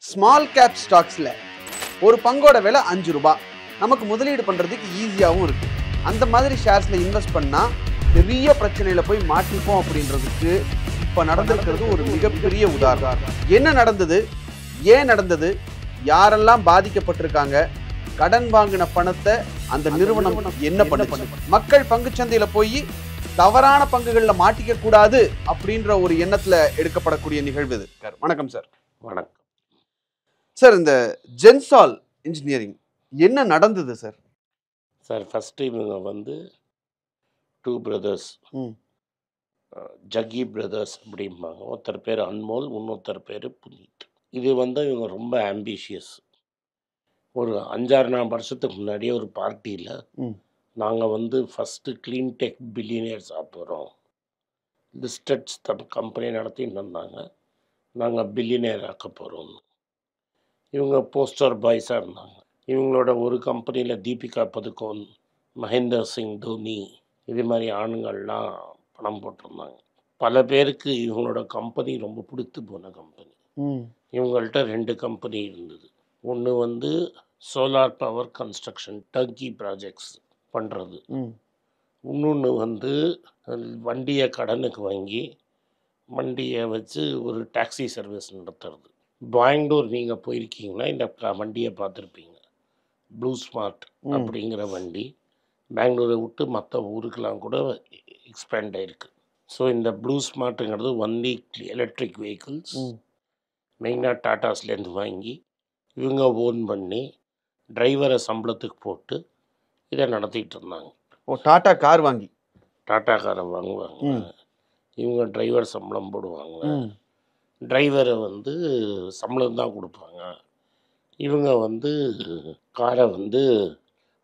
Small cap ஸ்டாக்ஸ்ல ஒரு பங்கோட விலை 5 ரூபாய். நமக்கு முதலீடு பண்றதுக்கு ஈஸியாகவும் இருக்கு. அந்த மாதிரி ஷேர்ஸ்ல இன்வெஸ்ட் பண்ணா பெரிய பிரச்சனையில போய் மாட்டிப்போம் அப்படின்றதுக்கு இப்ப நடந்திருக்கிறது ஒரு மிகப்பெரிய உதாரணம். என்ன நடந்தது, ஏன் நடந்தது, யாரெல்லாம் பாதிக்கப்பட்டிருக்காங்க, கடன் வாங்கின பணத்தை அந்த நிறுவனம் என்ன பண்ணுச்சு, மக்கள் பங்குச்சந்தையில போய் தவறான பங்குகள்ல மாட்டிக்க கூடாது அப்படின்ற ஒரு எண்ணத்துல எடுக்கப்படக்கூடிய நிகழ்வு இது. வணக்கம் சார். வணக்கம் சார், இந்த ஜென்சால் இன்ஜினியரிங் என்ன நடந்தது சார்? சார், ஃபஸ்ட்டு இவங்க வந்து 2 பிரதர்ஸ், ஜக்கி பிரதர்ஸ் அப்படிம்பாங்க. ஒருத்தர் பேர் அன்மோல், இன்னொருத்தர் பேர் புனித். இது வந்து இவங்க ரொம்ப ஆம்பிஷியஸ். ஒரு 5-6 வருஷத்துக்கு முன்னாடியே ஒரு பார்ட்டியில் நாங்கள் வந்து ஃபஸ்ட்டு க்ளீன் டெக் பில்லியனியர்ஸ் ஆகிறோம், லிஸ்டட் கம்பெனி நடத்திட்டு இருந்தாங்க, நாங்கள் பில்லியனியர் ஆக்க போகிறோம்னு. இவங்க போஸ்டர் பாய்ஸாக இருந்தாங்க. இவங்களோட ஒரு கம்பெனியில் தீபிகா பதுகோன், மகேந்தர் சிங் தோனி, இது மாதிரி ஆணுங்கள்லாம் பணம் போட்டிருந்தாங்க. பல பேருக்கு இவங்களோட கம்பெனி ரொம்ப பிடித்து போன கம்பெனி. இவங்கள்ட்ட 2 கம்பெனி இருந்தது. ஒன்று வந்து solar power construction, Turkey projects பண்ணுறது. இன்னொன்று வந்து வண்டியை கடனுக்கு வாங்கி வண்டியை வச்சு ஒரு டாக்ஸி சர்வீஸ் நடத்துறது. பெங்களூர் நீங்கள் போயிருக்கீங்கன்னா இந்த வண்டியை பார்த்துருப்பீங்க. ப்ளூ ஸ்மார்ட் அப்படிங்கிற வண்டி பெங்களூரை விட்டு மற்ற ஊருக்கெலாம் கூட எக்ஸ்பேண்ட் ஆகிருக்கு. ஸோ இந்த ப்ளூ ஸ்மார்ட்டுங்கிறது ஒன்லி எலக்ட்ரிக் வெஹிக்கிள்ஸ், மெயினாக டாட்டாஸ்லேருந்து வாங்கி இவங்க ஓன் பண்ணி டிரைவரை சம்பளத்துக்கு போட்டு இதை நடத்திட்டு இருந்தாங்க. டாடா கார் வாங்கி டாட்டா காரை வாங்குவாங்க, இவங்க டிரைவர் சம்பளம் போடுவாங்க, டிரைவரை வந்து சம்பளம் தான் கொடுப்பாங்க. இவங்க வந்து காரை வந்து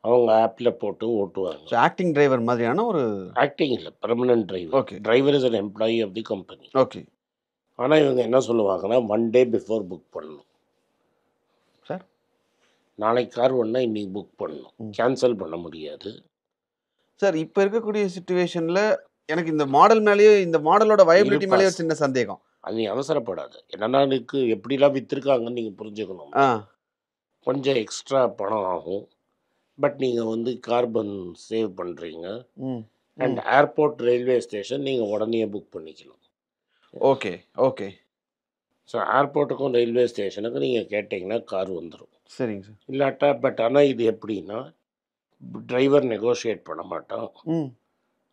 அவங்க ஆப்பில் போட்டு ஓட்டுவாங்க. ஆக்டிங் டிரைவர் மாதிரியான ஒரு ஆக்டிங் இல்லை, permanent driver. Okay. Driver is an employee of the company. Okay ஆனால் இவங்க என்ன சொல்லுவாங்கன்னா 1 day பிஃபோர் புக் பண்ணணும் சார். நாளைக்கு கார் ஒன்றா இன்றைக்கி புக் பண்ணணும், கேன்சல் பண்ண முடியாது சார். இப்போ இருக்கக்கூடிய சிச்சுவேஷன்ல எனக்கு இந்த மாடல் மேலேயே, இந்த மாடலோட வயபிலிட்டி மேலேயே ஒரு சின்ன சந்தேகம். அது நீ அவசரப்படாது. என்னன்னா இதுக்கு எப்படிலாம் விற்றுருக்காங்கன்னு நீங்கள் புரிஞ்சுக்கணும். கொஞ்சம் எக்ஸ்ட்ரா பணம் ஆகும், பட் நீங்கள் வந்து கார்பன் சேவ் பண்ணுறீங்க. அண்ட் ஏர்போர்ட், ரயில்வே ஸ்டேஷன் நீங்கள் உடனே புக் பண்ணிக்கணும். Okay okay. ஸோ ஏர்போர்ட்டுக்கும் ரயில்வே ஸ்டேஷனுக்கும் நீங்கள் கேட்டிங்கன்னா கார் வந்துடும். சரிங்க சார். இல்லாட்டா பட் ஆனால் இது எப்படின்னா டிரைவர் நெகோஷியேட் பண்ண மாட்டான்,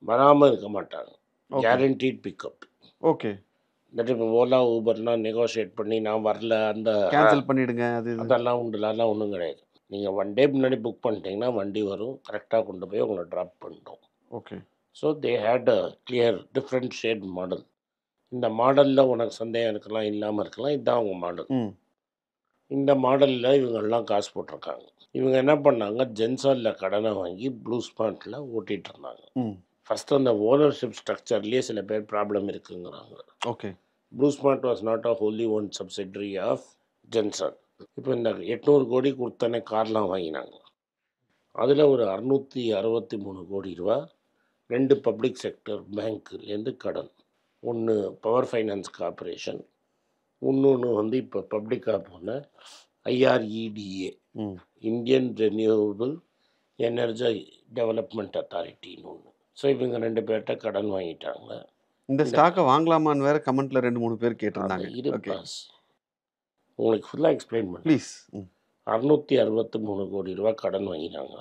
வராமல் இருக்க மாட்டாங்க, கேரண்டீட் பிக்கப். ஓகே. தட் இப்போ ஓலா ஊபர்லாம் நெகோஷியேட் பண்ணி நான் வரல அந்த கேன்சல் பண்ணிடுங்க அதெல்லாம் உண்டு, அதெல்லாம் ஒன்றும் கிடையாது. நீங்கள் 1 day முன்னாடி புக் பண்ணிட்டீங்கன்னா வண்டி வரும், கரெக்டாக கொண்டு போய் உங்களை ட்ராப் பண்ணிட்டோம். Okay. So they had a clear different shade model. இந்த மாடலில் உனக்கு சந்தேகம் இருக்கலாம், இல்லாமல் இருக்கலாம், இதுதான் அவங்க மாடல். இந்த மாடலில் இவங்கெல்லாம் காசு போட்டிருக்காங்க. இவங்க என்ன பண்ணாங்க, ஜென்சாலில் கடனை வாங்கி ப்ளூ ஸ்மார்ட்டில் ஓட்டிகிட்டு இருந்தாங்க. ஃபஸ்ட்டு அந்த ஓனர்ஷிப் ஸ்ட்ரக்சர்லேயே சில பேர் ப்ராப்ளம் இருக்குங்கிறாங்க. Okay. Blue Smart was not a wholly owned subsidiary of Gensol. இப்போ இந்த 800 கோடி கொடுத்தனே கார்லாம் வாங்கினாங்க. அதில் ஒரு 663 கோடி ரூபா 2 பப்ளிக் செக்டர் பேங்க்லேருந்து கடன். ஒன்று பவர் ஃபைனான்ஸ் கார்பரேஷன், இன்னொன்று வந்து இப்போ பப்ளிக்காக போன IREDA, Indian renewable energy development அத்தாரிட்டின்னு ஒன்று. ஸோ இவங்க 2 பேர்கிட்ட கடன் வாங்கிட்டாங்க. இந்த ஸ்டாக்கை வாங்கலாமான்னு வேற கமெண்ட்ல 2-3 பேர் கேட்டிருந்தாங்க. இது பாஸ் உங்களுக்கு ஃபுல்லாக எக்ஸ்பிளைன் பண்ண ப்ளீஸ். 663 கோடி ரூபா கடன் வாங்கினாங்க.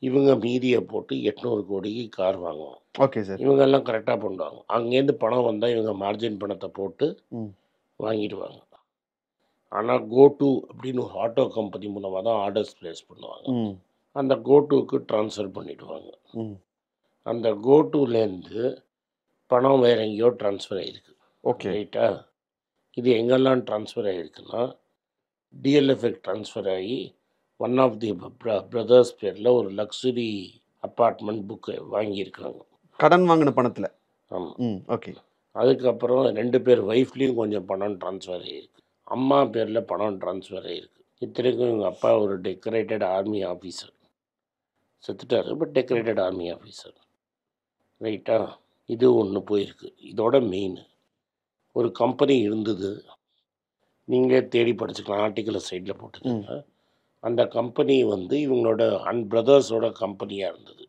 இவங்க மீதியை போட்டு 800 கோடிக்கு கார் வாங்குவாங்க. Okay sir. இவங்க எல்லாம் கரெக்டாக பண்ணுவாங்க. அங்கேருந்து பணம் வந்தால் இவங்க மார்ஜின் பணத்தை போட்டு வாங்கிடுவாங்க. ஆனால் கோடு அப்படின்னு ஒரு ஆட்டோ கம்பெனி மூலமாக தான் ஆர்டர்ஸ் ப்ளேஸ் பண்ணுவாங்க. அந்த கோடுக்கு ட்ரான்ஸ்ஃபர் பண்ணிவிடுவாங்க. அந்த கோடுலேருந்து பணம் வேறு எங்கேயோ ட்ரான்ஸ்ஃபர் ஆகிருக்கு. ஓகே. ரைட்டா? இது எங்கெல்லாம் ட்ரான்ஸ்ஃபர் ஆகிருக்குன்னா DLFக்கு ட்ரான்ஸ்ஃபர் ஆகி ஒன் ஆஃப் தி பிரதர்ஸ் பேரில் ஒரு லக்ஸுரி அப்பார்ட்மெண்ட் புக்கு வாங்கியிருக்காங்க கடன் வாங்கின பணத்தில். ஆமாம். ஓகே. அதுக்கப்புறம் 2 பேர் ஒய்ஃப்லேயும் கொஞ்சம் பணம் ட்ரான்ஸ்ஃபர் ஆகிருக்கு. அம்மா பேரில் பணம் ட்ரான்ஸ்ஃபர் ஆகிருக்கு. இத்தனைக்கும் எங்கள் அப்பா ஒரு டெக்கரேட்டட் ஆர்மி ஆஃபீஸர், செத்துட்டார், பட் டெக்கரேட்டட் ஆர்மி ஆஃபீஸர். ரைட்டா? இது ஒன்று போயிருக்கு. இதோட மெயின் ஒரு கம்பெனி இருந்தது, நீங்களே தேடி படிச்சுக்கலாம், ஆர்டிக்கலை சைடில் போட்டுக்கோங்க. அந்த கம்பெனி வந்து இவங்களோட பிரதர்ஸோட கம்பெனியாக இருந்தது.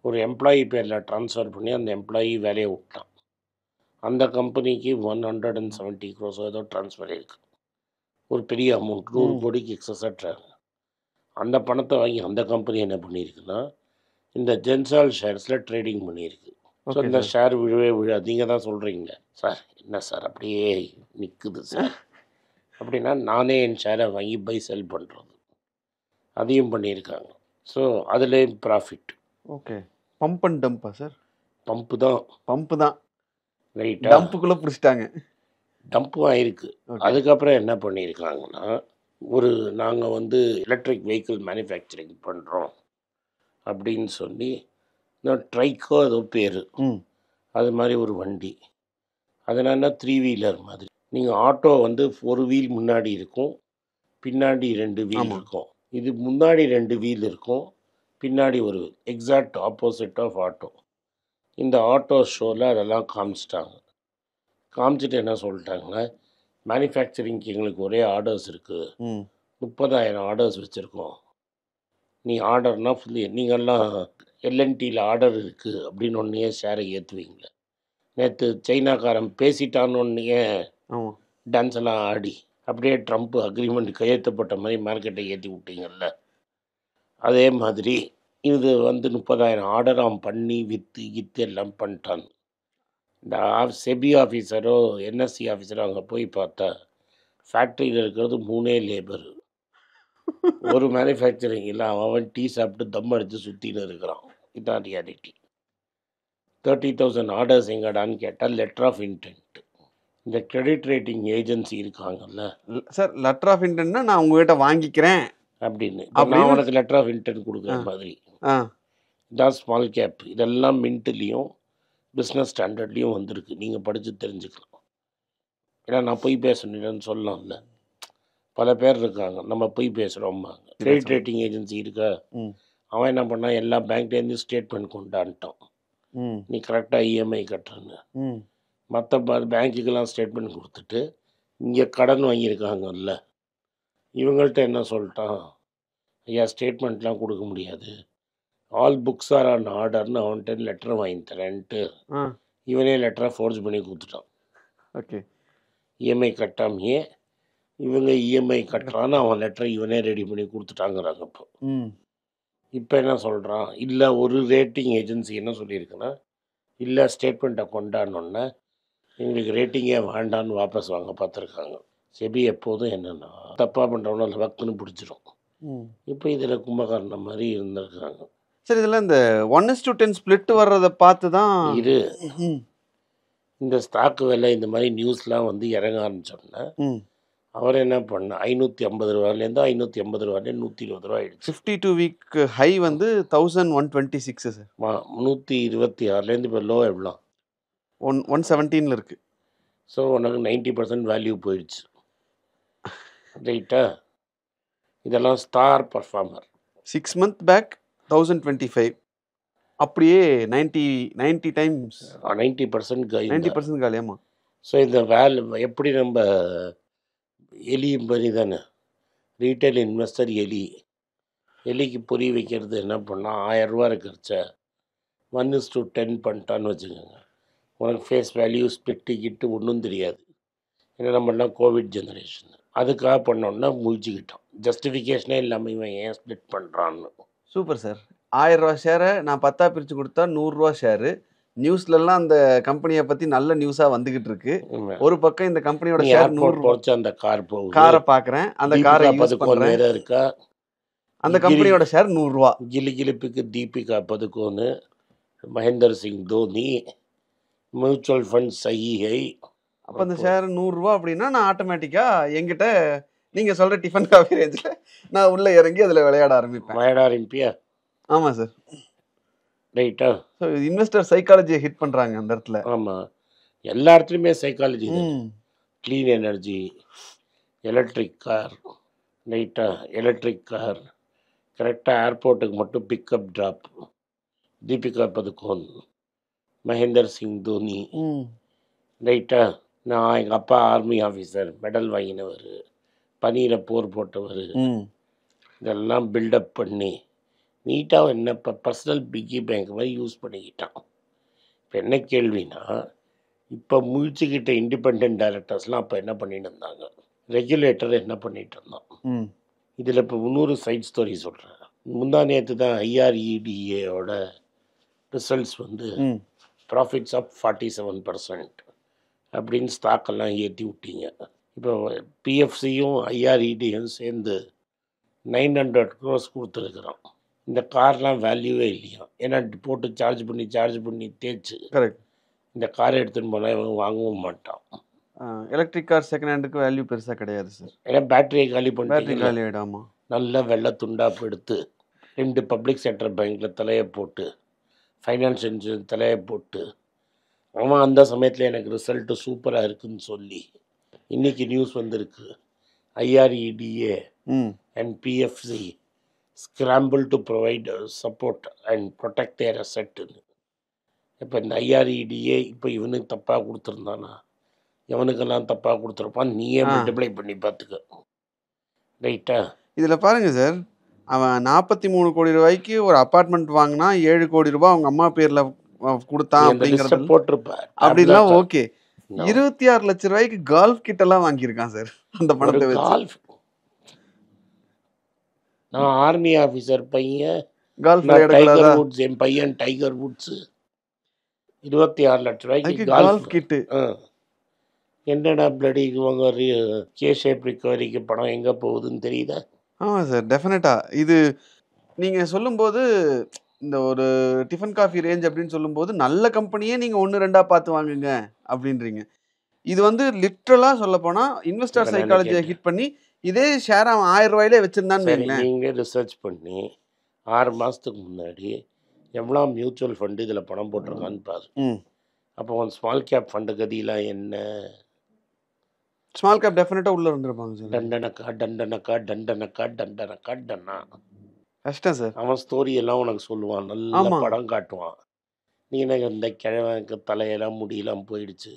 ஒரு எம்ப்ளாயி பேரில் ட்ரான்ஸ்ஃபர் பண்ணி அந்த எம்ப்ளாயி வேலையை விட்டான். அந்த கம்பெனிக்கு 170 crores ஏதோ ட்ரான்ஸ்ஃபர் ஆயிருக்கு. ஒரு பெரிய அமௌண்ட், 100 கோடிக்கு எக்ஸஸாக. அந்த பணத்தை வாங்கி அந்த கம்பெனி என்ன பண்ணியிருக்குன்னா இந்த ஜென்சால் ஷேர்ஸில் ட்ரேடிங் பண்ணியிருக்கு. ஸோ இந்த ஷேர் விழவே விழாது. நீங்கள் தான் சொல்கிறீங்க சார், என்ன சார் அப்படியே நிற்குது சார் அப்படின்னா, நானே என் ஷேரை வாங்கி பை செல் பண்ணுறது, அதையும் பண்ணியிருக்காங்க. ஸோ அதில் ப்ராஃபிட். ஓகே. பம்ப் அண்ட் டம்பா சார்? பம்பு தான். ரைட்டா, டம்புக்குள்ளே பிடிச்சிட்டாங்க. டம்பும் ஆயிருக்கு. அதுக்கப்புறம் என்ன பண்ணியிருக்காங்கன்னா, நாங்கள் வந்து எலக்ட்ரிக் வெஹிக்கிள் மேனுஃபேக்சரிங் பண்ணுறோம் அப்படின்னு சொல்லி, ட்ரைக்கோ ஏதோ பேர், அது மாதிரி ஒரு வண்டி. அதனால 3 வீலர் மாதிரி. நீங்கள் ஆட்டோ வந்து ஒரு வீல் முன்னாடி இருக்கும், பின்னாடி 2 வீல் இருக்கும். இது முன்னாடி 2 வீல் இருக்கும், பின்னாடி ஒரு எக்ஸாக்ட் ஆப்போசிட் ஆஃப் ஆட்டோ. இந்த ஆட்டோ ஷோவில் அதெல்லாம் காமிச்சிட்டு என்ன சொல்லிட்டாங்க, மேனுஃபேக்சரிங்க்கு எங்களுக்கு ஒரே ஆர்டர்ஸ் இருக்குது, 30,000 ஆர்டர்ஸ் வச்சுருக்கோம். நீ ஆர்டர்னா ஃபுல்லி நீங்கள்லாம் எல்என்டியில் ஆர்டர் இருக்குது அப்படின்னு ஒன்றையே ஷேரை ஏற்றுவீங்களே. நேற்று சைனாக்காரன் பேசிட்டான்னு ஒன்றையே டான்ஸ் எல்லாம் ஆடி அப்படியே ட்ரம்ப் அக்ரிமெண்ட் கையெழுத்தப்பட்ட மாதிரி மார்க்கெட்டை ஏற்றி விட்டீங்கல்ல. அதே மாதிரி இது வந்து 30,000 ஆர்டர் அவன் பண்ணி விற்று எல்லாம் பண்ணிட்டான். இந்த செபி ஆஃபீஸரோ என்எஸ்சி ஆஃபீஸரோ அங்கே போய் பார்த்தா ஃபேக்ட்ரியில் இருக்கிறது 3 லேபர். ஒரு மேனுஃபேக்சரிங் இல்லை, அவன் டீ சாப்பிட்டு தம் அடித்து சுற்றின்னு இருக்கிறான். இதுதான் ரியாலிட்டி. 30,000 ஆர்டர்ஸ் எங்கடான்னு கேட்டால் லெட்டர் ஆஃப் இன்டென்ட். இந்த கிரெடிட் ரேட்டிங் ஏஜென்சி இருக்காங்கல்ல சார், லெட்டர் ஆஃப் இன்டென்ட்னா நான் உங்ககிட்ட வாங்கிக்கிறேன் அப்படின்னு. நான் உனக்கு லெட்டர் ஆஃப் இன்டென்ட் கொடுக்குற மாதிரி. இதான் ஸ்மால் கேப். இதெல்லாம் மின்ட்லேயும் பிஸ்னஸ் ஸ்டாண்டர்ட்லேயும் வந்திருக்கு. நீங்கள் படித்து தெரிஞ்சுக்கலாம். ஏன்னா நான் போய் பேசணுன்னு சொல்லலாம்ல, பல பேர் இருக்காங்க நம்ம போய் பேசுகிறோம்பாங்க. கிரெடிட் ரேட்டிங் ஏஜென்சி இருக்கா, அவன் என்ன பண்ணால் எல்லா பேங்க்லேருந்து ஸ்டேட்மெண்ட் கொண்டான்ட்டான், நீ கரெக்டாக இஎம்ஐ கட்டுறன்னு. மற்ற பேங்க்குக்கெல்லாம் ஸ்டேட்மெண்ட் கொடுத்துட்டு இங்கே கடன் வாங்கியிருக்காங்கல்ல, இவங்கள்ட்ட என்ன சொல்லிட்டான், ஐயா ஸ்டேட்மெண்ட்லாம் கொடுக்க முடியாது, ஆல் புக்ஸ் ஆர் ஆன் ஆர்டர்னு அவன்கிட்ட லெட்டர் வாங்கி தரேன்ட்டு இவனே லெட்டரை ஃபோர்ஸ் பண்ணி கொடுத்துட்டான். ஓகே. இஎம்ஐ கட்டாமையே இவங்க இஎம்ஐ கட்டுறான்னு அவன் லெட்டரை இவனே ரெடி பண்ணி கொடுத்துட்டாங்கிறாங்க. இப்போ என்ன சொல்கிறான், இல்லை ஒரு ரேட்டிங் ஏஜென்சி என்ன சொல்லியிருக்குன்னா, இல்லை ஸ்டேட்மெண்ட்டை கொண்டாடணுன்னா எங்களுக்கு ரேட்டிங்கே வேண்டான்னு வாபஸ் வாங்க பார்த்துருக்காங்க. செபி எப்போதும் என்னென்னா தப்பாக பண்ணுறவன வக்குன்னு பிடிச்சிரும். இப்போ இதில் கும்பகாரணம் மாதிரி இருந்திருக்காங்க. சரி, இதில் இந்த 1:10 ஸ்பிளிட் வர்றதை பார்த்து தான் இந்த ஸ்டாக்கு விலை இந்த மாதிரி நியூஸ்லாம் வந்து இறங்க ஆரம்பிச்சோம்னா அவர் என்ன பண்ண 550 ரூபாயிலேருந்து 580 ரூபாயிலேருந்து 120 ரூபா ஆயிடுச்சு. 52 வீக் ஹை வந்து 1126 சார். 126லேருந்து இப்போ லோ எவ்வளோ 117 இருக்குது. ஸோ உனக்கு 90% வேல்யூ போயிடுச்சு. ரைட்டா, இதெல்லாம் ஸ்டார் பர்ஃபார்மர். 6 month பேக் 1025, அப்படியே 90 டைம்ஸ் 90% காலியாமா. ஸோ இந்த எப்படி நம்ம எலி மாதிரி தானே, ரீட்டைல் இன்வெஸ்டர் எலிக்கு புரிய வைக்கிறது என்ன பண்ணால் 1000 ரூபா இருக்கிறச்ச 1:10 பண்ணிட்டான்னு வச்சுக்கோங்க, உனக்கு ஃபேஸ் வேல்யூ ஸ்பிளிட்டு கிட்டு ஒன்றும் தெரியாது. ஏன்னா நம்மளாம் கோவிட் ஜெனரேஷன், அதுக்காக பண்ணோன்னா முழிச்சுக்கிட்டோம். ஜஸ்டிஃபிகேஷனே இல்லாமல் இவன் ஏன் ஸ்பிளிட் பண்ணுறான்னு. Super sir. 1000 ரூபா ஷேரை நான் 10 பிரித்து கொடுத்தா 100 ரூபா ஷேரு. நியூஸ்லலாம் அந்த கம்பெனியை பற்றி நல்ல நியூஸாக வந்துகிட்டு இருக்கு. ஒரு பக்கம் இந்த கம்பெனியோட ஷேர் 100 குறைச்சி அந்த காரை பார்க்குறேன், அந்த காரை யூஸ் பண்ணுறேன், இருக்கா அந்த கம்பெனியோட ஷேர் 100 ரூபா. கிலிகிலிப்புக்கு தீபிகா பதுகோன்னு, மகேந்தர் சிங் தோனி, மியூச்சுவல் ஃபண்ட் சஹிஹை. அப்போ அந்த ஷேர் 100 ரூபா அப்படின்னா நான் ஆட்டோமேட்டிக்காக எங்கிட்ட நீங்கள் சொல்கிற டிஃபன் காஃபி ரேஞ்சில் நான் உள்ளே இறங்கி அதில் விளையாட ஆரம்பிப்பியா? ஆமாம் சார். ரைட்டா. ஸோ இன்வெஸ்டர் சைக்காலஜியை ஹிட் பண்ணுறாங்க அந்த இடத்துல. ஆமாம், எல்லா இடத்துலையுமே psychology. Clean energy, electric car. ரைட்டா, எலக்ட்ரிக் கார் கரெக்டாக ஏர்போர்ட்டுக்கு மட்டும் பிக்கப் ட்ராப். தீபிகா பதுகோன், மகேந்தர் சிங் தோனி. ரைட்டா, நான் எங்கள் அப்பா ஆர்மி ஆஃபீஸர், மெடல் வாங்கினவர், பனியில் போர் போட்டவர், இதெல்லாம் பில்டப் பண்ணி நீட்டாக என்ன இப்போ பர்சனல் பிக்கி பேங்க் மாதிரி யூஸ் பண்ணிக்கிட்டான். இப்போ என்ன கேள்வினா, இப்போ முழிச்சுக்கிட்ட இண்டிபெண்ட் டைரக்டர்ஸ்லாம் அப்போ என்ன பண்ணிட்டு இருந்தாங்க, ரெகுலேட்டர் என்ன பண்ணிட்டு இருந்தான். இதில் இப்போ இன்னொரு சைட் ஸ்டோரி சொல்கிறேன். முந்தா நேற்று தான் ஐஆர்இடிஏயோட ரிசல்ட்ஸ் வந்து ப்ராஃபிட்ஸ் ஆஃப் 47% அப்படின்னு ஸ்டாக்கெல்லாம் ஏற்றி விட்டீங்க. இப்போ பிஎஃப்சியும் ஐஆர்இடியும் சேர்ந்து 900 crores கொடுத்துருக்குறோம். இந்த கார்லாம் வேல்யூவே இல்லையா, ஏன்னா போட்டு சார்ஜ் பண்ணி தேய்ச்சி கரெக்ட். இந்த காரை எடுத்துன்னு போனால் இவன் வாங்கவும் மாட்டான். எலக்ட்ரிக் கார் செகண்ட் ஹேண்டுக்கு வேல்யூ பெருசாக கிடையாது சார். ஏன்னா பேட்டரியை காலி பேட்டரி பண்ணி காலி ஆகிடாமா. நல்ல வெள்ளை துண்டாப்பு எடுத்து 2 பப்ளிக் செக்டர் பேங்க்கில் தலையை போட்டு, ஃபைனான்ஸ் இன்சூரன்ஸ் தலையை போட்டு, அவன் அந்த சமயத்தில் எனக்கு ரிசல்ட்டு சூப்பராக இருக்குதுன்னு சொல்லி இன்றைக்கி நியூஸ் வந்திருக்கு, IREDA and PFC scramble to provide support and protect their அசெட்டுன்னு. இப்போ இந்த ஐஆர்இடிஏ இப்போ இவனுக்கு தப்பாக கொடுத்துருந்தானா, எவனுக்கெல்லாம் தப்பாக கொடுத்துருப்பான், நீயே மல்டிப்ளை பண்ணி பார்த்துக்க. ரைட்டா? இதில் பாருங்கள் சார், அவன் 43 கோடி ரூபாய்க்கு ஒரு அப்பார்ட்மெண்ட் வாங்கினா 7 கோடி ரூபாய் அவங்க அம்மா பேரில் கொடுத்தான் அப்படிங்கிறது போட்டிருப்பார். அப்படிலாம் ஓகே. 26 லட்சம் ரூபாய்க்கு கால்ஃப் கிட்டெல்லாம் வாங்கியிருக்கான் சார் அந்த பணத்தை வச்சு. நான் ஆர்மி ஆஃபீஸர் பையன், கால்ஃப் டைகர் வுட்ஸ் என் பையன் டைகர் வுட்ஸ் 26 லட்சம் ரூபாய்க்கு கால்ஃப் கிட்டு. என்னடா பிளடி இவங்க கே ஷேப் ரிகவரிக்கு பணம் எங்கே போகுதுன்னு தெரியுதா? ஆமாம் சார், டெஃபினட்டாக. இது நீங்கள் சொல்லும்போது இந்த ஒரு டிஃபன் காஃபி ரேஞ்ச் அப்படின்னு சொல்லும்போது நல்ல கம்பெனியே நீங்கள் 1-2 பார்த்து வாங்குங்க அப்படின்றீங்க. இது வந்து லிட்ரலாக சொல்ல போனால் இன்வெஸ்டர் சைக்காலஜியை ஹிட் பண்ணி இதே ஷேர் அவன் 1000 ரூபாயிலே வச்சுருந்தான்னு நீங்கள் ரிசர்ச் பண்ணி 6 மாதத்துக்கு முன்னாடி எவ்வளோ மியூச்சுவல் ஃபண்டு இதில் பணம் போட்டிருக்கான்னு பாரு. அப்போ உன் ஸ்மால் கேப் ஃபண்டு கதியெலாம் என்ன? ஸ்மால் கேப் டெஃபினட்டாக உள்ளே இருந்துருப்பாங்க சார். டண்டனா கஷ்டம் சார். அவன் ஸ்டோரி எல்லாம் உனக்கு சொல்லுவான், நல்ல படம் காட்டுவான். நீ என்ன இந்த கிழவனுக்கு தலையெல்லாம் முடியெல்லாம் போயிடுச்சு.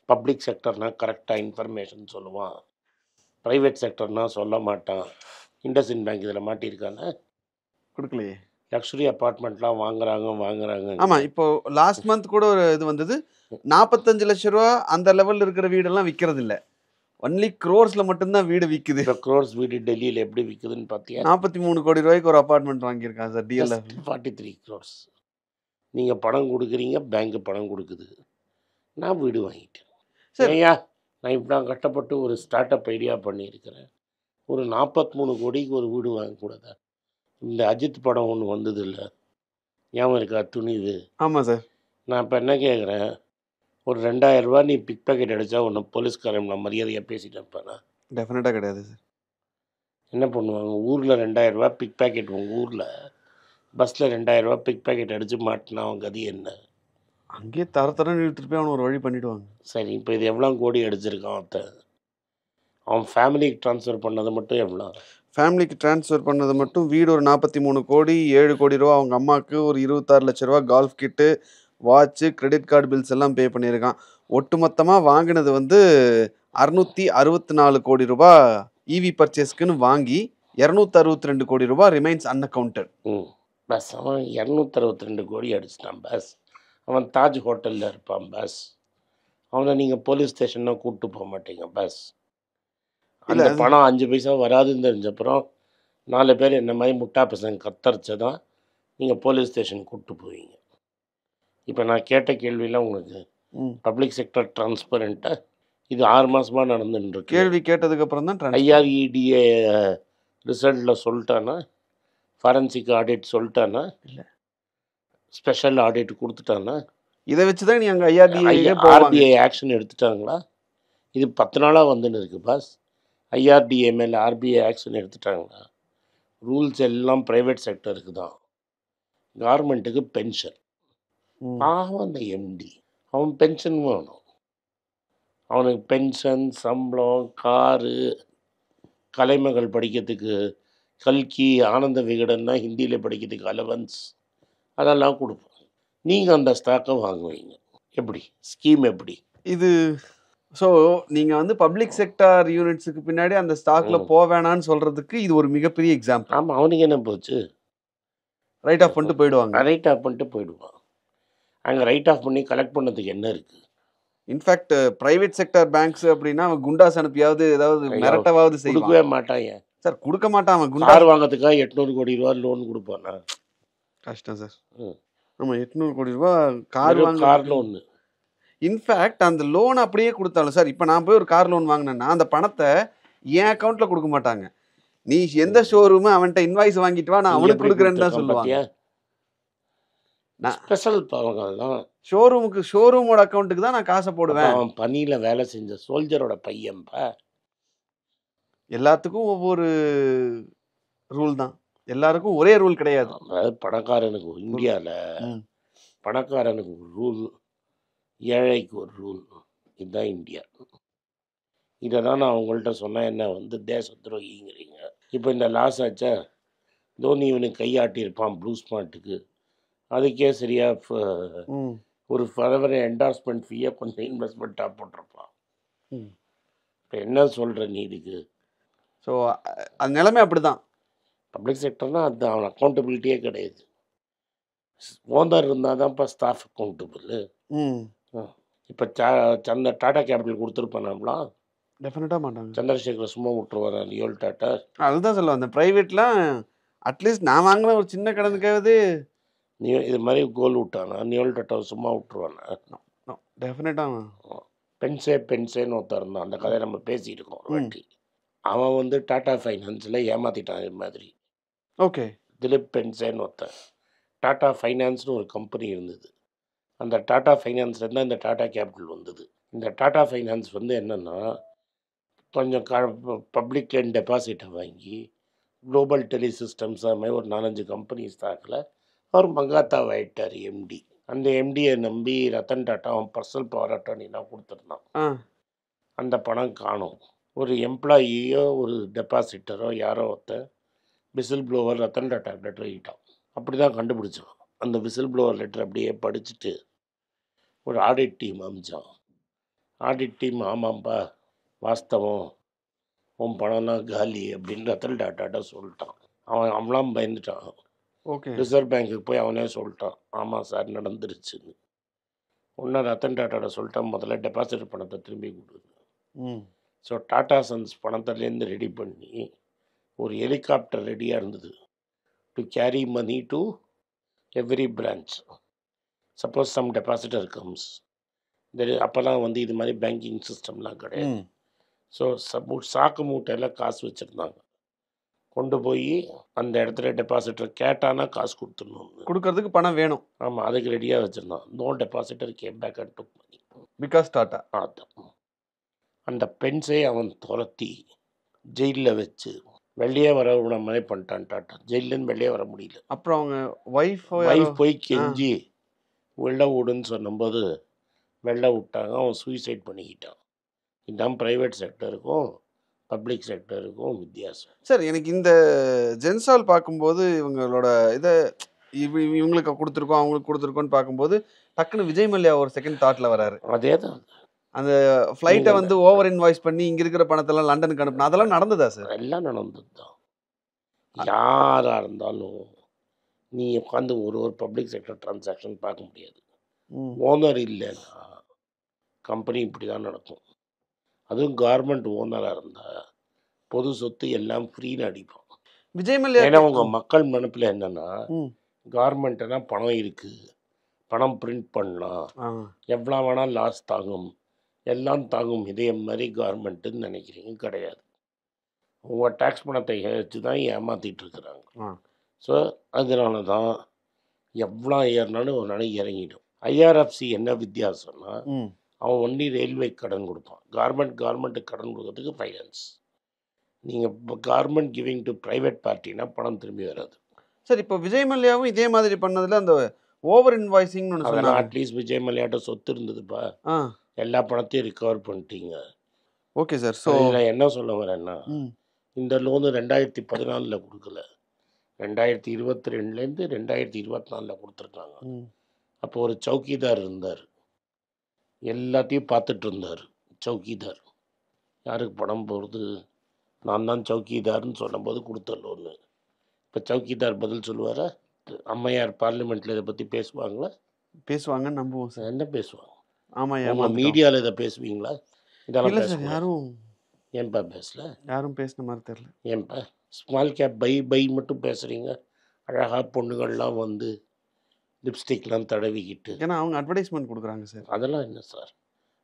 பப்ளிக் செக்டர்னால் கரெக்டாக இன்ஃபர்மேஷன் சொல்லுவான், ப்ரைவேட் செக்டர்னால் சொல்ல மாட்டான். இண்டஸ்இண்ட் பேங்க் இதில் மாட்டியிருக்காங்க, கொடுக்கலையே. லக்ஸுரி அப்பார்ட்மெண்ட்லாம் வாங்குறாங்க. ஆமாம், இப்போ லாஸ்ட் மந்த் கூட ஒரு இது வந்தது, 45 லட்சம் ரூபா அந்த லெவலில் இருக்கிற வீடெல்லாம் விற்கிறது இல்லை, ஒன்லி க்ரோர்ஸில் மட்டும்தான் வீடு விற்குது. இப்போ க்ரோர்ஸ் வீடு டெல்லியில் எப்படி விற்குதுன்னு பார்த்தியா? 43 கோடி ரூபாய்க்கு ஒரு அப்பார்ட்மெண்ட் வாங்கியிருக்காங்க சார் டிஎல்எஃப். 43 crores. நீங்கள் பணம் கொடுக்குறீங்க, பேங்க்கு பணம் கொடுக்குது, நான் வீடு வாங்கிட்டேன். சரியா? நான் இப்போ நான் கஷ்டப்பட்டு ஒரு ஸ்டார்ட் அப் ஐடியா பண்ணியிருக்கிறேன். ஒரு 43 கோடிக்கு ஒரு வீடு வாங்கக்கூடாதா? இந்த அஜித் படம் ஒன்று வந்தது இல்லை, ஞாபகம் இருக்கா, துணிவு? ஆமாம் சார். நான் இப்போ என்ன கேட்குறேன், ஒரு 2000 ரூபா நீ பிக் பாக்கெட் அடித்தா ஒன்று போலீஸ்காரன் நான் மரியாதையாக பேசிட்டு இருப்பேனா? டெஃபினட்டாக கிடையாது சார். என்ன பண்ணுவாங்க ஊரில் 2000 ரூபா பிக் பாக்கெட், உங்கள் ஊரில் பஸ்ஸில் 2000 ரூபா பிக் பாக்கெட் அடித்து மாட்டினா அவங்க கதி என்ன? அங்கேயே தரத்தரன்னு இழுத்துட்டு போய் அவனை ஒரு வழி பண்ணிவிடுவாங்க. சரி, இப்போ இது எவ்வளோ கோடி அடிச்சிருக்கான் அவன் ஃபேமிலிக்கு ட்ரான்ஸ்ஃபர் பண்ணது மட்டும் எவ்வளோ? ஃபேமிலிக்கு ட்ரான்ஸ்ஃபர் பண்ணது மட்டும் வீடு ஒரு 43 கோடி, 7 கோடி ரூபா அவங்க அம்மாவுக்கு, ஒரு 26 லட்ச ரூபா கால்ஃப் கிட்டு, வாட்ச்சு, கிரெடிட் கார்டு பில்ஸ் எல்லாம் பே பண்ணியிருக்கான். ஒட்டு மொத்தமாக வாங்கினது வந்து 664 கோடி ரூபா இவி பர்ச்சேஸ்க்குன்னு வாங்கி 262 கோடி ரூபா ரிமைன்ஸ் அன்அக்கவுண்டட். பஸ் அவன் 262 கோடி அடிச்சிட்டான். பஸ் அவன் தாஜ் ஹோட்டலில் இருப்பான். பஸ் அவனை நீங்கள் போலீஸ் ஸ்டேஷன்னா கூப்பிட்டு போக மாட்டீங்க. பஸ் அந்த பணம் 5 பைசா வராதுன்னு தெரிஞ்சப்புறம் 4 பேர் என்ன மாதிரி முட்டா பசங்க கத்தரிச்சதான் நீங்கள் போலீஸ் ஸ்டேஷன் கூப்பிட்டு போவீங்க. இப்போ நான் கேட்ட கேள்வியெல்லாம் உங்களுக்கு பப்ளிக் செக்டர் டிரான்ஸ்பரண்ட்டாக இது 6 மாதமாக நடந்துட்டுருக்கு. கேள்வி கேட்டதுக்கப்புறம் தான் ஐஆர்இடிஏ ரிசல்ட்டில் சொல்லிட்டானா, ஃபாரன்சிக் ஆடிட் சொல்லிட்டானா, இல்லை ஸ்பெஷல் ஆடிட் கொடுத்துட்டானா, இதை வச்சு தான் நீ அங்கே ஆர்பிஐ ஆக்ஷன் எடுத்துட்டாங்களா? இது 10 நாளாக வந்துன்னு இருக்குது. பாஸ் ஐஆர்டிஏ மேலே ஆர்பிஐ ஆக்ஷன் எடுத்துட்டாங்களா? ரூல்ஸ் எல்லாம் ப்ரைவேட் செக்டருக்கு தான், கவர்மெண்ட்டுக்கு பென்ஷன். பாவம் அந்த எம்டி, அவன் பென்ஷன் வேணும். அவனுக்கு பென்ஷன், சம்பளம், காரு, கலைமகள் படிக்கிறதுக்கு கல்கி, ஆனந்த விகடன்னா ஹிந்தியில் படிக்கிறதுக்கு அலவன்ஸ், அதெல்லாம் கொடுப்போம். நீங்கள் அந்த ஸ்டாக்கை வாங்குவீங்க. எப்படி ஸ்கீம்? எப்படி இது ஸோ நீங்க வந்து பப்ளிக் செக்டார் யூனிட்ஸுக்கு பின்னாடி அந்த ஸ்டாக்ல ம். போவேணான்னு சொல்றதுக்கு இது ஒரு மிகப்பெரிய எக்ஸாம்பிள். ஆமாம், அவனுக்கு என்ன போச்சு? ரைட் ஆஃப் பண்ணிட்டு போயிடுவாங்க. ரைட் ஆஃப் பண்ணிட்டு போயிடுவான். அங்கே ரைட் ஆஃப் பண்ணி கலெக்ட் பண்ணதுக்கு என்ன இருக்குது? இன்ஃபேக்ட் பிரைவேட் செக்டார் பேங்க்ஸ் அப்படின்னா அவன் குண்டாஸ் அனுப்பியாவது ஏதாவது மிரட்டவாவது செய்வான். கொடுக்கவே மாட்டாங்க சார் கொடுக்க மாட்டான் அவன் குண்டா. கார் வாங்கிறதுக்காக 800 கோடி ரூபா லோன் கொடுப்பானா? கஷ்டம் சார். ம். ஆமா 800 கோடி ரூபாய் கார் வாங்க. Car loan. இன்ஃபேக்ட் அந்த லோன் அப்படியே கொடுத்தாலும் சார், இப்போ நான் போய் ஒரு கார் லோன் வாங்கினேன்னா அந்த பணத்தை என் அக்கௌண்ட்ல கொடுக்க மாட்டாங்க. நீ எந்த ஷோரூம் அவன்கிட்ட இன்வாய்ஸ் வாங்கிட்டு வா, நான் அவனுக்கு கொடுக்குறேன்னு தான் சொல்லுவாங்க. ஸ்பெஷல் பவங்கள்லாம் ஷோரூமோட அக்கௌண்ட்டுக்கு தான் நான் காசை போடுவேன். அவன் பணியில் வேலை செஞ்ச சோல்ஜரோட பையன்பா. எல்லாத்துக்கும் ஒவ்வொரு ரூல் தான், எல்லாருக்கும் ஒரே ரூல் கிடையாது. அதாவது பணக்காரனுக்கு இந்தியாவில் பணக்காரனுக்கு ஒரு ரூல், ஏழைக்கு ஒரு ரூல். இதுதான் இந்தியா. இதை தான் நான் உங்கள்கிட்ட சொன்னேன். என்ன வந்து தேச துரோகிங்கிறீங்க. இப்போ இந்த லாஸ் ஆச்சா, தோனி இவனுக்கு கையாட்டியிருப்பான் ப்ளூ ஸ்மார்ட்டுக்கு. அதுக்கே சரியாக ஒரு ஃபர்தர் என்டார்ஸ்மெண்ட் ஃபீயை கொஞ்சம் இன்வெஸ்ட்மெண்ட்டாக போட்டிருப்பான். இப்போ என்ன சொல்கிற நீ இதுக்கு? ஸோ அது நிலைமை அப்படி தான். பப்ளிக் செக்டர்னால் அது அவன் அக்கௌண்டபிலிட்டியே கிடையாது. ஓனர் இருந்தால் தான்ப்பா ஸ்டாஃப் அக்கௌண்டபிள். இப்போ சந்த டாடா கேபிட்டல் கொடுத்துருப்பானாம்லாம். டெஃபினட்டாக மாட்டாங்க. சந்திரசேகர் சும்மா விட்டுருவாரா லியோல் டாட்டா? அதுதான் சொல்லுவேன், அந்த ப்ரைவேட்லாம் அட்லீஸ்ட் நான் வாங்கின ஒரு சின்ன கடனுக்காவது நீ இது மாதிரி கோல் விட்டானா? நியோல் டாட்டாவை சும்மா விட்டுருவானா? டெஃபினட்டாக. பென்சேன்னு ஒருத்தர் இருந்தான், அந்த கதையை நம்ம பேசியிருக்கோம் ஒரு வாட்டி. அவன் வந்து டாடா ஃபைனான்ஸில் ஏமாற்றிட்டான். இது மாதிரி ஓகே. திலீப் பென்சேன்னு ஒருத்தன். டாடா ஃபைனான்ஸ்னு ஒரு கம்பெனி இருந்தது. அந்த டாடா ஃபைனான்ஸ்லேருந்து தான் இந்த டாடா கேபிட்டல் வந்தது. இந்த டாடா ஃபைனான்ஸ் வந்து என்னென்னா, கொஞ்சம் பப்ளிக் லேண்ட் டெபாசிட்டை வாங்கி குளோபல் டெலி சிஸ்டம்ஸ் அது மாதிரி ஒரு 4-5 கம்பெனி ஸ்டாக்கில் அவர் மங்காத்தாவை ஆகிட்டார் எம்டி. அந்த எம்டியை நம்பி ரத்தன் டாட்டா அவன் பர்சனல் பவர் அட்டார்னிலாம் கொடுத்துருந்தான். அந்த பணம் காணும். ஒரு எம்ப்ளாயியோ ஒரு டெபாசிட்டரோ யாரோ ஒருத்தர் whistle blower Ratan Tata letter எழுதிட்டான். அப்படி தான் கண்டுபிடிச்சான். அந்த விசில் ப்ளோவர் லெட்டர் அப்படியே படிச்சுட்டு ஒரு ஆடிட் டீம் அமைச்சான். ஆடிட் டீம் ஆமாம்பா வாஸ்தவம், உன் பணம்லாம் காலி அப்படின்னு ரத்தன் டாட்டாட்ட சொல்லிட்டான். அவன்லாம் பயந்துட்டான். ஓகே. ரிசர்வ் பேங்க்குக்கு போய் அவனே சொல்லிட்டான், ஆமாம் சார் நடந்துருச்சுன்னு. ஒன்று ரத்தன் டாட்டாட்ட சொல்லிட்டான், முதல்ல டெபாசிட் பணத்தை திரும்பி கொடுக்குது. ஸோ டாடா சன்ஸ் பணத்துலேருந்து ரெடி பண்ணி ஒரு ஹெலிகாப்டர் ரெடியாக இருந்தது to carry money to every branch. Suppose some depositor comes. அப்போல்லாம் வந்து இது மாதிரி பேங்கிங் சிஸ்டம்லாம் கிடையாது. ஸோ சாக்கு மூட்டையில் காசு வச்சுருந்தாங்க. கொண்டு போய் அந்த இடத்துல டெபாசிட்டர் கேட்டானா காசு கொடுத்துடணும். கொடுக்கறதுக்கு பணம் வேணும். ஆமாம், அதுக்கு ரெடியாக வச்சுருந்தான். No depositor came back and took money because Tata. அதான் அந்த பென்ஸை அவன் துரத்தி ஜெயிலில் வச்சு வெளியே வர விட மாதிரி பண்ணிட்டான் டாட்டா. ஜெயிலேருந்து வெளியே வர முடியல. அப்புறம் அவங்க ஒய்ஃப் போய் கெஞ்சி வெளில விடுன்னு சொன்னபோது வெளில விட்டாங்க. அவன் சூசைட் பண்ணிக்கிட்டான். இதுதான் ப்ரைவேட் செக்டருக்கும் பப்ளிக் செக்டருக்கும் வித்தியாசம். சார் எனக்கு இந்த ஜென்சால் பார்க்கும்போது இவங்களோட இதை இவங்களுக்கு கொடுத்துருக்கோம் அவங்களுக்கு கொடுத்துருக்கோன்னு பார்க்கும்போது டக்குன்னு விஜய் மல்லையா ஒரு செகண்ட் தாட்டில் வராரு. அதே தான் அந்த ஃப்ளைட்டை வந்து ஓவர் இன்வாய்ஸ் பண்ணி இங்கே இருக்கிற பணத்தெல்லாம் லண்டனுக்கு அனுப்புனா அதெல்லாம் நடந்ததா சார்? எல்லாம் நடந்தது தான். யாராக இருந்தாலும் நீ உட்காந்து ஒரு பப்ளிக் செக்டர் டிரான்சாக்ஷன் பார்க்க முடியாது. ஓனர் இல்லைன்னா கம்பெனி இப்படி தான் நடக்கும். அதுவும் கவர்மெண்ட் ஓனராக இருந்தால் பொது சொத்து எல்லாம் ஃப்ரீன்னு அடிப்பான் விஜய் மல்லையா. ஏன்னா உங்கள் மக்கள் மனப்பில் என்னென்னா, கவர்மெண்ட்டுனா பணம் இருக்குது, பணம் பிரிண்ட் பண்ணலாம், எவ்வளோ வேணால் லாஸ் தாங்கும், எல்லாம் தாங்கும், இதே மாதிரி கவர்மெண்ட்டுன்னு நினைக்கிறீங்க. கிடையாது. உங்கள் டேக்ஸ் பணத்தை வச்சு தான் ஏமாற்றிட்டு இருக்கிறாங்க. ஸோ அதனால தான் எவ்வளோ ஏறினாலும் ஒரு நாளைக்கு இறங்கிடும். ஐஆர்எஃப்சி என்ன வித்தியாசம்னா, அவன் ஒன்லி ரயில்வே கடன் கொடுப்பான். கவர்மெண்ட்டுக்கு கடன் கொடுக்கறதுக்கு ஃபைனான்ஸ். நீங்கள் இப்போ கவர்மெண்ட் கிவிங் டு ப்ரைவேட் பார்ட்டினா பணம் திரும்பி வராது. சார் இப்போ விஜய் மல்லையாவும் இதே மாதிரி பண்ணதில் அந்த ஓவர் இன்வாய்ஸிங்னு ஒன்று சொன்னாங்க. அட்லீஸ்ட் விஜய் மல்லையாட்ட சொத்து இருந்ததுப்பா, எல்லா பணத்தையும் ரிகவர் பண்ணிட்டீங்க. Okay sir. ஸோ இதில் என்ன சொல்ல வரேன்னா, இந்த லோனு 2014 கொடுக்கல, 2022லேருந்து 2024 கொடுத்துருக்காங்க. அப்போ ஒரு சௌக்கிதார் இருந்தார், எல்லாத்தையும் பார்த்துட்டு இருந்தார். சௌக்கிதார். யாருக்கு பணம் போகிறது? நான் தான் சௌக்கிதார்னு சொன்னபோது கொடுத்த லோனு. இப்போ சௌக்கிதார் பதில் சொல்லுவாரா? அம்மையார் பார்லிமெண்ட்டில் இதை பற்றி பேசுவாங்களா? பேசுவாங்கன்னு நம்புவோம் சார். என்ன பேசுவாங்க? ஆமா, உங்கள் ஏமாந்துட்டோம். மீடியாவில் இதை பேசுவீங்களா? இதெல்லாம் இல்ல சார், பேசக்கூடாது. யாரும் ஏன்பா பேசல? யாரும் பேசின மாதிரி தெரியல. ஏன்பா ஸ்மால் கேப் பை மட்டும் பேசுகிறீங்க? அழகாக பொண்ணுகள்லாம் வந்து லிப்ஸ்டிக்லாம் தடவிக்கிட்டு, ஏன்னா அவங்க அட்வர்டைஸ்மெண்ட் கொடுக்குறாங்க சார். அதெல்லாம் என்ன சார்?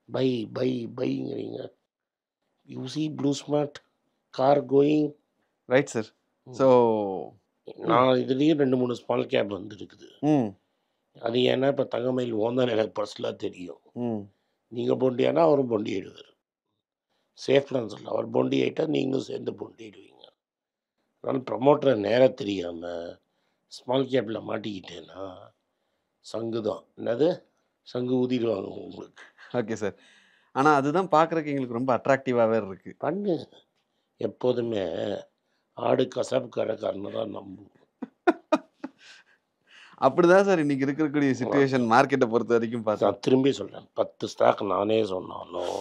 பை பை பைங்கிறீங்க. You see Blue Smart car going. Right sir. So நான் இதுலேயும் 2-3 ஸ்மால் கேப் வந்துருக்குது. ம் அது ஏன்னா இப்போ தங்கமயில் ஓந்தான் எனக்கு பர்சனலாக தெரியும். ம் நீங்கள் பொண்டியானா அவரும் பொண்டி ஆயிடுவார். சேஃப்லாம் சொல்ல, அவர் பொண்டி ஆகிட்டா நீங்களும் சேர்ந்து பொண்டி ஆயிடுவீங்க. அதனால் ப்ரமோட்டரை நேராக தெரியாமல் ஸ்மால் கேப்பில் மாட்டிக்கிட்டேன்னா சங்கு தான். என்னது? சங்கு ஊதிடுவாங்க உங்களுக்கு. Okay sir. ஆனா அதுதான் பார்க்குறக்கு எங்களுக்கு ரொம்ப அட்ராக்டிவாகவே இருக்கு. பண்ணு. எப்போதுமே ஆடு கசாப்பு கடைக்காரனை தான் நம்பும். அப்படிதான் சார் இன்னைக்கு இருக்கக்கூடிய சுச்சுவேஷன் மார்க்கெட்டை பொறுத்த வரைக்கும் பார்த்தா. நான் திரும்பி சொல்கிறேன், 10 ஸ்டாக் நானே சொன்னாலும்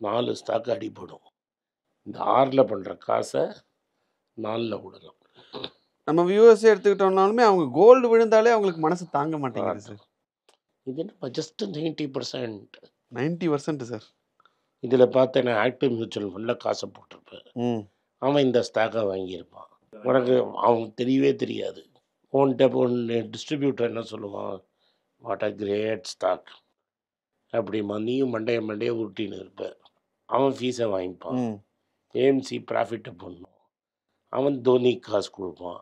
4 ஸ்டாக் அடிபடும். இந்த 6ல் பண்ணுற காசை 4ல் விடணும். நம்ம வியூவர்ஸே எடுத்துக்கிட்டோம்னாலுமே அவங்க கோல்டு விழுந்தாலே அவங்களுக்கு மனசு தாங்க மாட்டேங்குது சார். இது என்ன ஜஸ்ட் 90%. 90% சார். இதில் பார்த்தேன், நான் ஆக்டிவ் மியூச்சுவல் ஃபண்டில் காசை போட்டிருப்பேன். ம் அவன் இந்த ஸ்டாக்கை வாங்கியிருப்பான். உனக்கு அவனுக்கு தெரியவே தெரியாது. ஒன்று டிஸ்ட்ரிபியூட்டர் என்ன சொல்லுவான், வாட் அ கிரேட் ஸ்டாக் அப்படிமா. நீயும் மண்டைய உருட்டின்னு இருப்ப. அவன் ஃபீஸை வாங்கிப்பான். ம் ஏஎம்சி ப்ராஃபிட்டை பண்ணும். அவன் தோனிக்கு காசு கொடுப்பான்.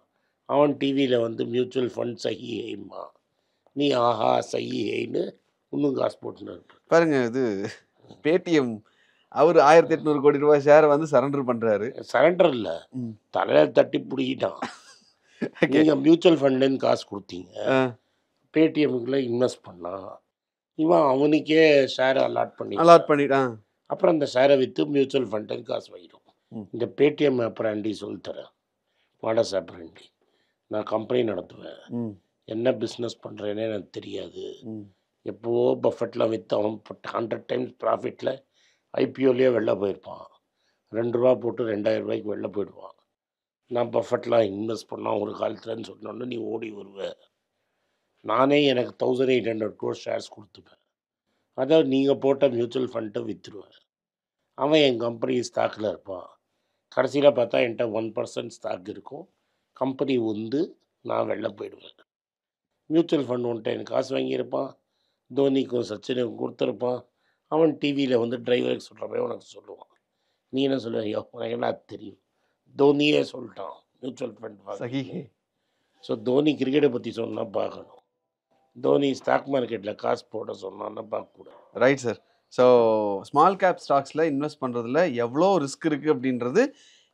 அவன் டிவியில் வந்து மியூச்சுவல் ஃபண்ட் சஹி ஹைம்மா. நீ ஆஹா சஹி ஹைன்னு இன்னும் காசு போட்டுன்னு இருப்ப. பாருங்க, இது பேடிஎம் அவர் 1800 கோடி ரூபாய் ஷேரை வந்து சரண்டர் பண்றாரு. சரண்டர் இல்லை, ம். தலையில் தட்டி பிடிக்கிட்டான். நீங்கள் மியூச்சுவல் ஃபண்ட்லேருந்து காசு கொடுத்தீங்க, பேடிஎம்குள்ளே இன்வெஸ்ட் பண்ணான். இவன் அவனுக்கே ஷேரை அலாட் பண்ணிட்டான். அப்புறம் அந்த ஷேரை விற்று மியூச்சுவல் ஃபண்டுக்கு காசு வாங்கிடும். ம். இந்த பேடிஎம் ஆப்ராண்டி சொல்லித்தரேன். வாடஸ் ஆப்ராண்டி. நான் கம்பெனி நடத்துவேன். ம் என்ன பிஸ்னஸ் பண்ணுறேன்னே எனக்கு தெரியாது. ம் எப்போவோ பஃபெட்லாம் விற்று அவன் 100 டைம்ஸ் ப்ராஃபிட்டில் ஐபிஓலேயே வெளில போயிருப்பான். 2 ரூபா போட்டு 2000 ரூபாய்க்கு வெளில போயிடுவான். நான் பஃபெட்லாம் இன்வெஸ்ட் பண்ணால் ஒரு காலத்துலன்னு சொன்னோன்னு நீ ஓடி வருவேன். நானே எனக்கு 1800 crore ஷேர்ஸ் கொடுத்துப்பேன். அதாவது நீங்கள் போட்ட மியூச்சுவல் ஃபண்ட்டை விற்றுருவேன். அவன் என் கம்பெனி ஸ்டாக்கில் இருப்பான். கடைசியில் பார்த்தா என்கிட்ட 1% ஸ்டாக் இருக்கும். கம்பெனி வந்து நான் வெளில போயிடுவேன். மியூச்சுவல் ஃபண்ட் ஒன்ட்டு எனக்கு காசு வாங்கியிருப்பான். தோனிக்கும் சச்சினுக்கும் கொடுத்துருப்பான். அவன் டிவியில் வந்து டிரைவருக்கு சொல்கிற மாதிரி உனக்கு சொல்லுவான். நீ என்ன சொல்லுவ? ஐயோ உனக்கு என்ன தெரியும், தோனியே சொல்லிட்டான் மியூச்சுவல் ஃபண்ட் சஹி. ஸோ தோனி கிரிக்கெட்டை பற்றி சொன்னால் பார்க்கணும். தோனி ஸ்டாக் மார்க்கெட்டில் காசு போட சொன்னான்னா பார்க்கக்கூடாது. Right sir. So small cap ஸ்டாக்ஸில் இன்வெஸ்ட் பண்ணுறதுல எவ்வளோ ரிஸ்க் இருக்குது அப்படின்றது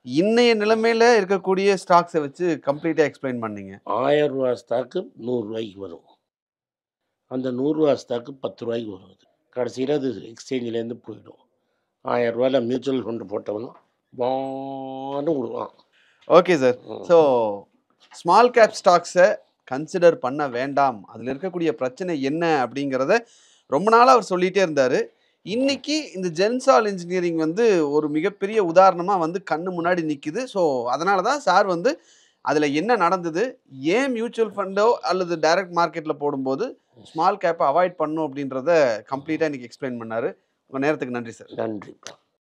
இன்னைய நிலைமையில் இருக்கக்கூடிய ஸ்டாக்ஸை வச்சு கம்ப்ளீட்டாக எக்ஸ்பிளைன் பண்ணீங்க. 1000 ரூபா ஸ்டாக்கு 100 ரூபாய்க்கு வரும். அந்த 100 ரூபா ஸ்டாக்கு 10 ரூபாய்க்கு வரும். அது கடைசியில் அது எக்ஸ்சேஞ்சிலேருந்து போயிடும். 1000 ரூபாயில் மியூச்சுவல் ஃபண்டு போட்டவனும் வான்னு விடுவான். Okay sir. So small cap ஸ்டாக்ஸை கன்சிடர் பண்ண வேண்டாம், அதில் இருக்கக்கூடிய பிரச்சனை என்ன அப்படிங்கிறத ரொம்ப நாளாக அவர் சொல்லிகிட்டே இருந்தார். இன்னைக்கு இந்த ஜென்சால் இன்ஜினியரிங் வந்து ஒரு மிகப்பெரிய உதாரணமாக வந்து கண்ணு முன்னாடி நிற்குது. ஸோ அதனால தான் சார் வந்து அதில் என்ன நடந்தது, ஏன் மியூச்சுவல் ஃபண்டோ அல்லது டைரக்ட் மார்க்கெட்டில் போடும்போது ஸ்மால் கேப்பை அவாய்ட் பண்ணும் அப்படின்றத கம்ப்ளீட்டாக இன்றைக்கி எக்ஸ்பிளைன் பண்ணார். உங்கள் நேரத்துக்கு நன்றி சார். நன்றி.